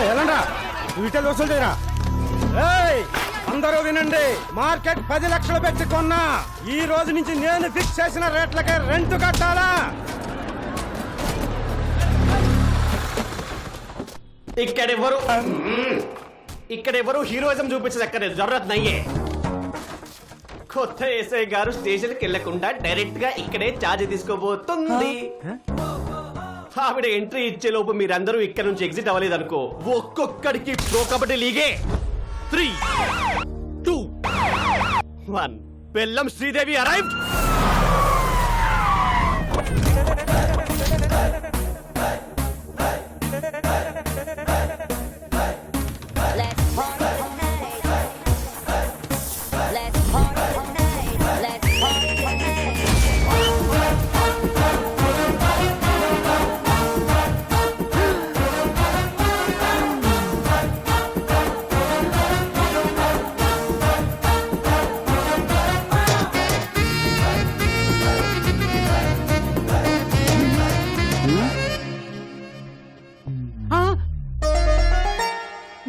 ఎలాండా వీటలు వసూలు చేయరా? అందరూ వినండి, మార్కెట్ 10 లక్షలు పెట్టి కొన్నా. ఈ రోజు నుంచి నేను ఫిక్స్ చేసిన రేట్లకే రెంట్ కట్టాలా? ఇక్కడెవరు హీరోయిజం చూపించక్కర్లేదు. జరూరత్ నయ్యే. కొత్త ఎస్ఐ గారు స్టేషన్కి వెళ్లకుండా డైరెక్ట్ గా ఇక్కడే ఛార్జ్ తీసుకోబోతుంది. ఆవిడ ఎంట్రీ ఇచ్చే లోపు మీరందరూ ఇక్కడ నుంచి ఎగ్జిట్ అవ్వలేదు అనుకో, ఒక్కొక్కడికి ప్రో కబడ్డీ లీగే 3, 2, 1. బెల్లం శ్రీదేవి అరైవ్డ్.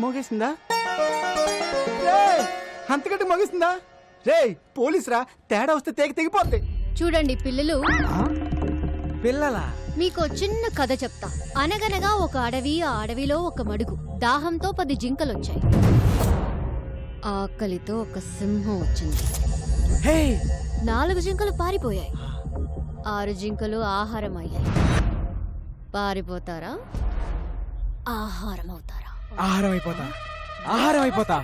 మోగేసిందా? అంతకంటే మోగేసిందా? రే పోలీస్ రా, తేడా వస్తే తెగిపోద్ది. చూడండి పిల్లలు, పిల్లలా? మీకు చిన్న కథ చెప్తా. అనగనగా ఒక అడవి, ఆ అడవిలో ఒక మడుగు. దాహంతో 10 జింకలొచ్చాయి. ఆకలితో ఒక సింహం వచ్చింది. 4 జింకలు పారిపోయాయి. 6 జింకలు ఆహారం అయ్యాయి. పారిపోతారా, ఆహారం అవుతారా? ఆహారం అయిపోతా, ఆహారం అయిపోతా.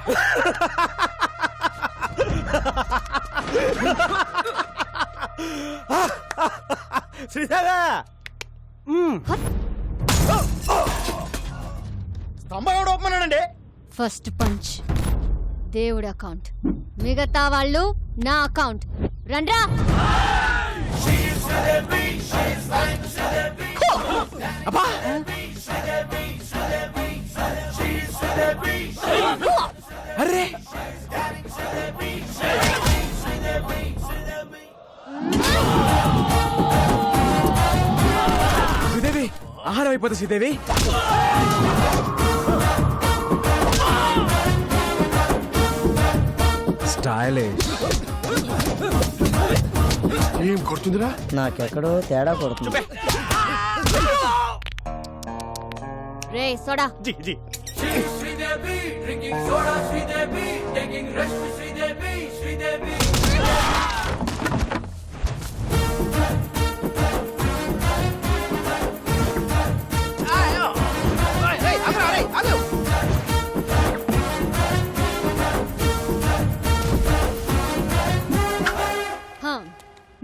శ్రీదేవి స్తంభం ఎవడు ఒప్పమన్నాడండి? ఫస్ట్ పంచ్ దేవుడి అకౌంట్, మిగతా వాళ్ళు నా అకౌంట్. రండ్రా. అరే శ్రీదేవి, ఆహారం అయిపోతా శ్రీదేవి. స్టైలిష్. ఏం కొడుతుందిరా? నాకెక్కడో తేడా కొడుతుంది. రే సోడా. జీ జీ.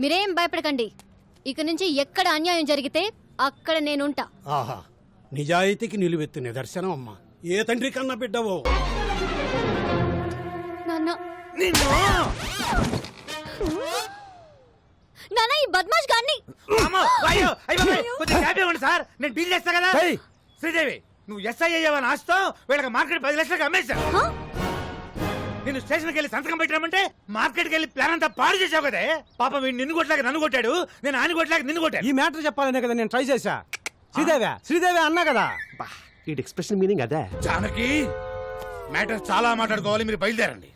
మీరేం భయపడకండి. ఇక నుంచి ఎక్కడ అన్యాయం జరిగితే అక్కడ నేనుంటా. ఆహా, నిజాయితీకి నిలువెత్తు నిదర్శనం అమ్మా. ఏ తండ్రి కన్నా బిడ్డవో. నాన్న, నాన్న ఈ బద్మాష్ గాన్ని. సార్ నేను డీల్ చేస్తా కదా. శ్రీదేవి, నువ్వు ఎస్ఐ అయ్యావని ఆస్తో వీళ్ళకి మార్కెట్ 10 లక్షలకు అమ్మేశా. నేను స్టేషన్కి వెళ్ళి సంతకం పెట్టామంటే మార్కెట్కి వెళ్ళి ప్లాన్ అంతా పాడు చేసావు కదా. పాపం వీడు నిన్ను కొట్టలేక నన్ను కొట్టాడు, నేను ఆయన కొట్టలేక నిన్ను కొట్టాడు. ఈ మ్యాటర్ చెప్పాలనే కదా నేను ట్రై చేశా. శ్రీదేవి అన్నా కదా. ఈ ఎక్స్ప్రెషన్ మీనింగ్ అదే. జానకి, మ్యాటర్ చాలా మాట్లాడుకోవాలి, మీరు బయలుదేరండి.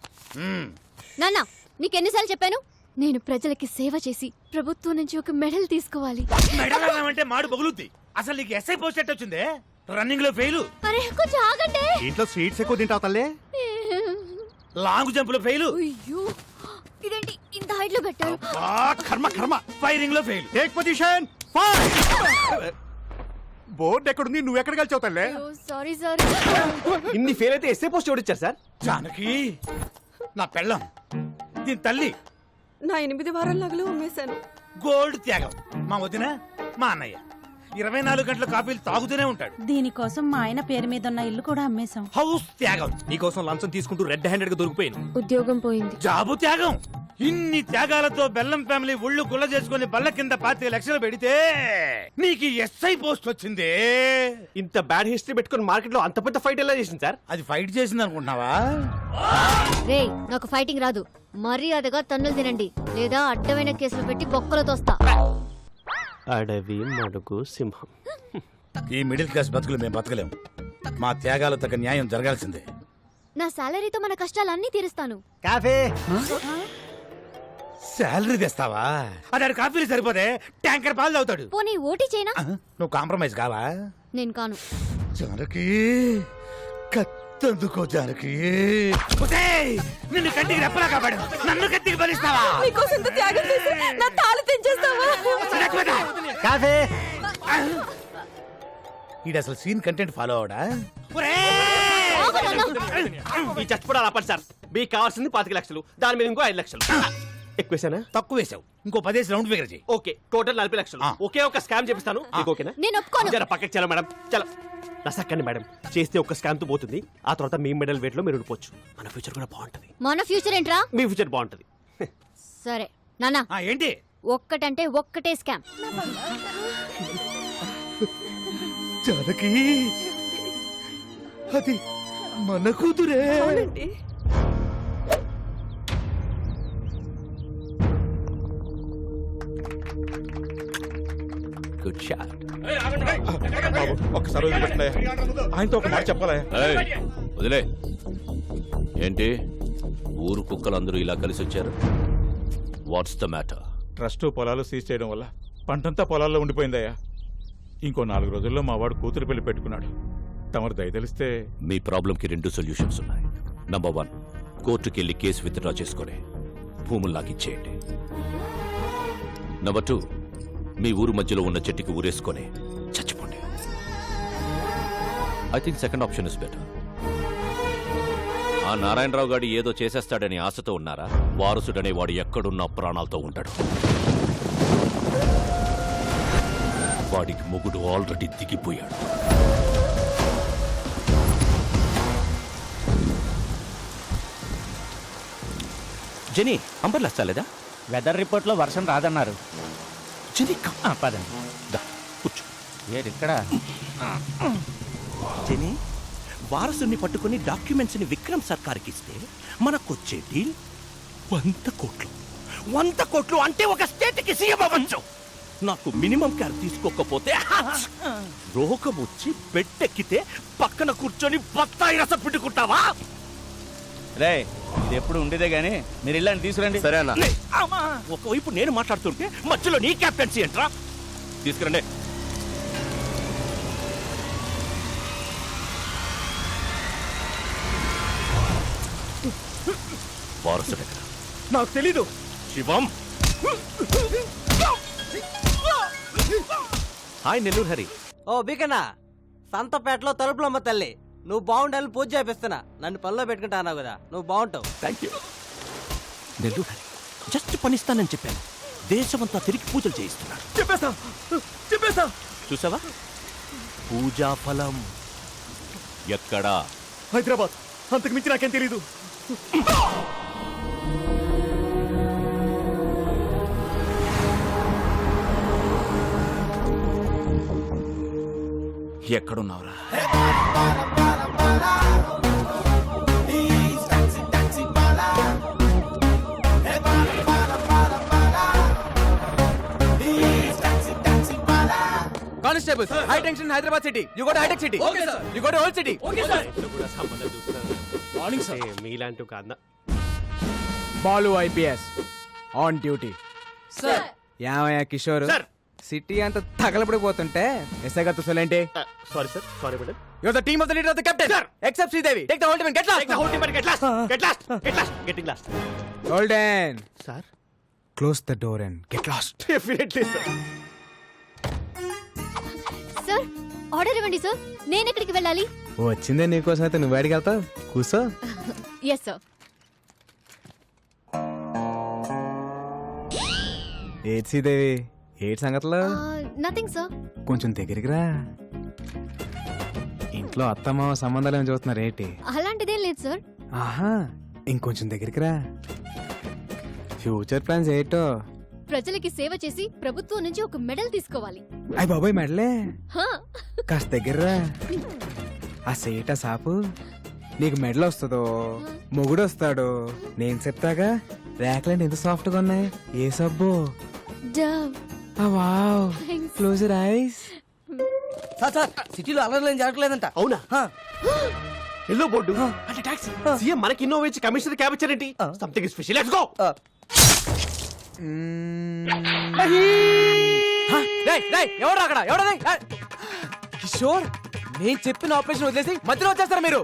నాన్న, నీకెన్నిసార్లు చెప్పాను, నేను ప్రజలకి సేవ చేసి ప్రభుత్వం నుంచి ఒక మెడల్ తీసుకోవాలి. మెడల్ అంటే మాడు బగులుద్ది. అసలు నీకు ఎస్ఐ పోస్ట్ ఎట్ వచ్చిందే? రన్నింగ్ లో ఫెయిల్. అరే కొంచెం ఆగండి. ఇంట్లో స్వీట్స్ ఎక్కువ తింటావు తల్లే. లాంగ్ జంప్ లో ఫెయిల్. అయ్యో, ఇదేంటి ఇంత హైట్ లో పెట్టారు? కర్మ. ఫైరింగ్ లో ఫెయిల్. Take position. బోర్డు ఎక్కడుంది? నువ్వు ఎక్కడ కలిసావు తల్లే? Sorry sir. ఇన్ని ఫెయిల్ అయితే ఎస్ఏ పోస్ట్ ఎవరిచ్చారు సార్? జానకి, నా పెళ్ళం, దీని తల్లి. నా 8 వారాల నగలు అమ్మేశాను. గోల్డ్ త్యాగం. మా వదిన, మా అన్నయ్య 24 గంటల కాఫీలు తాగుతూనే ఉంటాడు. దీనికోసం మా ఆయన పేరు మీద ఉన్న ఇల్లు కూడా అమ్మేశాం. హౌస్ త్యాగం. నీకోసం లంచం తీసుకుంటూ రెడ్ హ్యాండెడ్ గా దొరికిపోయాను. ఉద్యోగం పోయింది. జాబు త్యాగం. ఇన్ని త్యాగాలతో బెల్లం ఫ్యామిలీ ఒళ్ళు గుల్ల చేసుకుని బల్ల కింద 25 లక్షలు పెడితే నీకు ఎస్ఐ పోస్ట్ వచ్చిందే. ఇంత బ్యాడ్ హిస్టరీ పెట్టుకుని మార్కెట్ లో అంత పెద్ద ఫైట్ ఎలా చేసింది సార్? అది ఫైట్ చేసింది అనుకుంటున్నావా? రే, నాకు ఫైటింగ్ రాదు. మర్యాదగా తన్నులు తినండి, లేదా అడ్డమైన కేసులు పెట్టి బొక్కలు తోస్తా. అడవి, మడుగు, సింహం. ఈ మిడిల్ క్లాస్ బతుకులు మేము బతకలేము. మా త్యాగాలు తగ్గ న్యాయం జరగాల్సిందే. నా సాలరీతో మన కష్టాలన్నీ తీరుస్తాను. కాఫీ శాలరీ తెస్తావా? అదే కాఫీలు సరిపోతే ట్యాంకర్ పాలు తాగుతాడు. పోనీ ఓటీ చేయనా? నువ్వు కాంప్రమైజ్ కావా? నేను కాను. జానకి కత్తందుకో జానకి. ఒసేయ్, నిన్ను కంటికి రెప్పలా కాపాడు, నన్ను కత్తికి బలిస్తావా? నీకోసం ఇంత త్యాగం చేసి నా తాళి తెంచేస్తావా? కాఫీ ఈడు అసలు సీన్ కంటెంట్ ఫాలో అవడా? ఈ చచ్చిపోవడాలు ఆపండి సార్. మీకు కావాల్సింది 25 లక్షలు, దాని మీద ఇంకో 5 లక్షలు. ఎక్కువేసానా? తక్కువ వేసావు, ఇంకో 10 రౌండ్ ఫిగర్ చేయి. ఓకే, టోటల్ 40 లక్షలు. ఒకే ఒక స్కామ్ చేపిస్తాను. మీకు ఓకేనా? నేను ఒప్పుకోను. జర పక్కకి చలో మేడం, చలో. నసక్కండి మేడం, చేస్తే ఒక్క స్కామ్ తో పోతుంది. ఆ తర్వాత మీ మెడల్ వెయిట్ లో మీరు ఉండిపోవచ్చు. మన ఫ్యూచర్ కూడా బాగుంటది. మన ఫ్యూచర్ ఏంట్రా? మీ ఫ్యూచర్ బాగుంటది. సరే నాన్న, ఏంటి ఒక్కటంటే ఒక్కటే స్కామ్. జానకి అది మన కూతురే. Good shot. ఒక్కసారి వదిలిపెట్టలే, ఆయనతో ఒక మాట చెప్పాలా? వదిలే. ఏంటి ఊరు కుక్కలందరూ ఇలా కలిసి వచ్చారు? What's the matter? ట్రస్ట్ పొలాలు సీజ్ చేయడం వల్ల పంటంతా పొలాల్లో ఉండిపోయిందయ్యా. ఇంకో 4 రోజుల్లో మా వాడు కూతురు పెళ్లి పెట్టుకున్నాడు. తమరు దయ తెలిస్తే. మీ ప్రాబ్లంకి 2 సొల్యూషన్స్ ఉన్నాయి. నంబర్ 1, కోర్టుకి వెళ్ళి కేసు విత్డ్రా చేసుకొని భూములు నాకు ఇచ్చేయండి. నంబర్ 2, మీ ఊరు మధ్యలో ఉన్న చెట్టుకి ఊరేసుకొని చచ్చిపోండి. I think second option is better. ఆ నారాయణరావు గారు ఏదో చేసేస్తాడని ఆశతో ఉన్నారా? వారసుడనే వాడు ఎక్కడున్నా ప్రాణాలతో ఉంటాడు. వాడికి మొగుడు already దిగిపోయాడు. Genie, umbrella చాలేదా? Weather report లో వర్షం రాదన్నారు. జెనీ, పదండి. దా, కూర్చో. ఏది ఇక్కడ? జెనీ, వారసుని పట్టుకుని డాక్యుమెంట్స్ ని విక్రమ్ సర్కార్కి ఇస్తే మనకొచ్చే డీల్ 100 కోట్లు. 100 కోట్లు అంటే ఒక స్టేట్ కి సీఎం అవ్వచ్చు. నాకు మినిమం కేర్ తీసుకోకపోతే రోగం వచ్చి బెడ్డెక్కితే పక్కన కూర్చొని బత్తాయి రసం పిండుకుంటావా? రే, ఇది ఎప్పుడు ఉండేదే గానీ మీరు ఇల్లని తీసుకురండి. సరే అన్న. ఒకవైపు నేను మాట్లాడుతుంటే మధ్యలో నీ క్యాప్టెన్సీ ఏంట్రా? తీసుకురండి. వారసుడు ఎక్కడ? నాకు తెలీదు. శివం. హాయ్ నెల్లూరు హరి. ఓ బీకన్నా, సంతపేటలో తలుపులమ్మ తల్లి, నువ్వు బాగుండాలని పూజ చేపిస్తున్నా. నన్ను పనిలో పెట్టుకుంటా అన్నావు కదా, నువ్వు బాగుంటావు. Thank you. Nellore Hari, just పనిస్తానని చెప్పాను. దేశమంతా తిరిగి పూజలు చేయిస్తున్నాడు. చెప్పేస్తా. చూసావా? పూజా ఫలం ఎక్కడా? హైదరాబాద్. అంతకు మించి నాకేం తెలీదు. ఎక్కడున్నావురా? Constables, high tension Hyderabad city. You go to హైటెక్ City. Okay sir. You go to old city. Okay sir. Morning sir. మీలాంటి ఒక అన్న. Balu IPS on duty. Sir. యామయ్య కిషోర్, సార్. సిటీ అంతా తగలపడిపోతుంటే ఎస్ఐ గారు తుసలేంటి? Sorry sir, sorry madam. Your the team of the leader of the captain except Sridevi. Take the whole team, get lost. Whole team get lost. Get lost. Get last. Getting last. Golden, sir, close the door and get lost. Definitely sir. Sir, order ఇవ్వండి sir. నేను ఎక్కడికి వెళ్ళాలి? వచ్చిందే నీకోసం అయితే నువ్వు బయటికి వెళ్తావు. కూసో. Yes sir. ఏడ్ శ్రీదేవి, ఏడ్ సంగతిలో? Nothing sir. కొంచెం దగ్గరికి రా. ఇంట్లో అత్తమామ సంబంధాలు ఏమి చూస్తున్నారు ఏంటి? అలాంటిదేం లేదు సార్. ఆహా, ఇంకొంచెం దగ్గరికి రా. ఫ్యూచర్ ప్లాన్స్ ఏంటో? ప్రజలకి సేవ చేసి ప్రభుత్వం నుంచి ఒక మెడల్ తీసుకోవాలి. అయ్య బాబాయ్, మెడలే? హా. కాస్త దగ్గర ఆ సేట సాపు. నీకు మెడల్ వస్తుందో మొగుడు వస్తాడో నేను చెప్తాగా. ర్యాక్లైన్ ఎంత సాఫ్ట్ గా ఉన్నాయి. ఏ సబ్బు? Dove. Wow, Thanks. Close your eyes. Sir sir సిటీలో అలర్లేం జరగలేదంట. అవునా? ఎల్లో బోర్డు అంటే టాక్సీ. సీఎం మనకి ఇన్నోవా ఇచ్చి కమిషనర్ క్యాబ్ ఇచ్చారేంటి? Something special. Let's go. ఎవరు అక్కడ ఎవడది కిషోర్, నేను చెప్పిన ఆపరేషన్ వదిలేసి మధ్యలో వచ్చేస్తారా మీరు?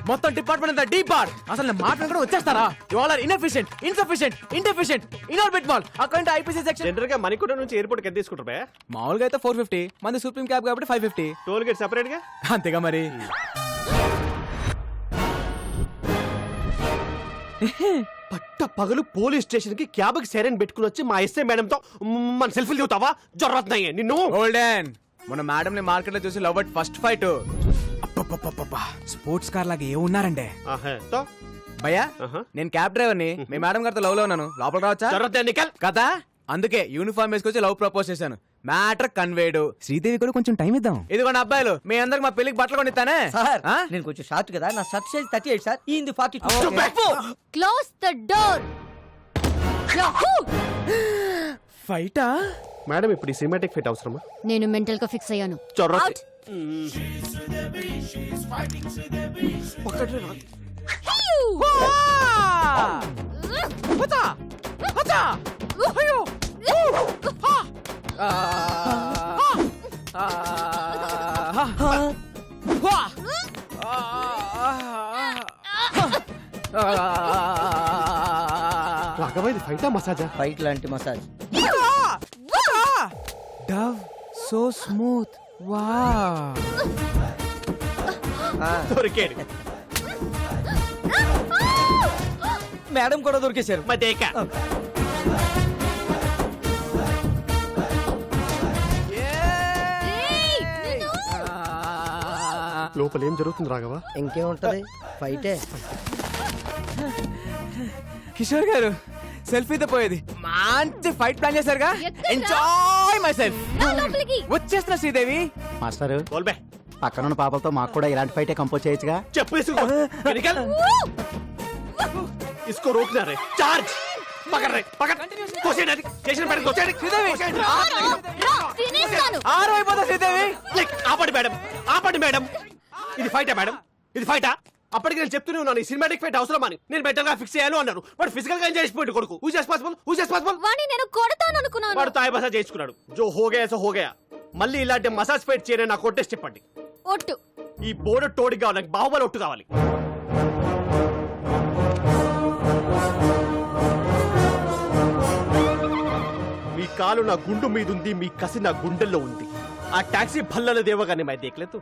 మొత్తం డిపార్ట్మెంట్ అంతా డీప్ బార్. అసలు నేను మాట్లాడి వచ్చేస్తారా? You all are inefficient, insufficient, indeficient, Inorbit mall. Account IPC section. General గా మణికొండ నుంచి ఎయిర్పోర్ట్ కి ఎంత తీసుకుంటారు బే? మామూలుగా అయితే 450, మంది సుప్రీం క్యాబ్ కాబట్టి 550. టోల్ గేట్ సెపరేట్ గా. అంతేగా మరి. పట్ట పగలు పోలీస్ స్టేషన్ కి క్యాబ్ కి సైరన్ పెట్టుకుని వచ్చి మా ఎస్ఐ మేడం తో మన సెల్ఫీలు దిగుతావా? జరుగుతున్నాయి నిన్ను. గోల్డెన్ మన మేడం ని మార్కెట్ లో చూసి love at first fight. Sports car లాగా ఏ ఉన్నారంటే భయ్యా, నేను క్యాబ్ డ్రైవర్ ని. మీ మేడం గారితో లవ్ లో ఉన్నాను. లోపల రావచ్చా? కదా అందుకే యూనిఫామ్ వేసుకొచ్చి లవ్ ప్రపోజ్ చేశాను. Matter conveyed. శ్రీదేవి కూడా కొంచెం టైం ఇద్దాం. ఇదిగోండి అబ్బాయిలు, మీ అందరికి మా పెళ్లికి బట్టలు కొనిస్తానే. సార్ నేను కొంచెం షార్ట్ కదా, నా షర్ట్ సైజ్ 38 సార్, ఈ 42. Close the door. ఫైటా? మేడం ఇప్పుడు ఈ సినిమాటిక్ ఫిట్ అవసరమా? నేను మెంటల్ గా ఫిక్స్ అయ్యాను. చొర్రత్. రాఘవైది ఫైటా మసాజా? ఫైట్ లాంటి మసాజ్. Dove so smooth. వా దొరికాడు. మేడం కూడా దొరికేశారు. మదేక. లోపల ఏం జరుగుతుంది రాఘవ? ఇంకేముంటది, ఫైటే. కిషోర్ గారు సెల్ఫీతో పోయేది మంచి ఫైట్ ప్లాన్ చేశారుగా. ఎక్కడ్రా? Enjoy myself. నా లోపలికి. వచ్చేస్తున్నా శ్రీదేవి. మాస్టర్ బోల్బే. పక్కనున్న పాపలతో మాకు కూడా ఇలాంటి ఫైటే కంపోజ్ చేయొచ్చుగా. చెప్పు ఇసుకో. నికల్. इसको रोकना रे. चार्ज. पकड़ रे. पकड़. कोसेड स्टेशन पर कोसेड. శ్రీదేవి రా, తినేస్తాను. ఆరు అయిపోతా శ్రీదేవి. లైక్ ఆపండి మేడం. ఆపండి మేడం. ఇది ఫైటా మేడం? ఇది ఫైటా? అప్పటికి నేను చెప్తూనే ఉన్నాను ఈ సినిమాటిక్ ఫైట్ అవసరం అని. నేను మెంటల్ గా ఫిక్స్ చేయాలి అన్నారు. వాడు ఫిజికల్ గా ఎంజాయ్ చేసిపోయింది కొడుకు. Who is possible? వాణ్ణి నేను కొడతాను అనుకున్నాను. వాడు తాయి మసాజ్ చేయించుకున్నాడు. జో హోగయా సో హోగయా. మళ్ళీ ఇలాంటి మసాజ్ ఫైట్ చేయని నాకు కొట్టేసి చెప్పండి. ఒట్టు. ఈ బోర్డు టోడి కావాలి. నాకు బాహుబలి ఒట్టు కావాలి. మీ కాలు నా గుండు మీద ఉంది. మీ కసి నా గుండెల్లో ఉంది. ఆ టాక్సీ భల్లల దేవగానే మై దేఖలేదు.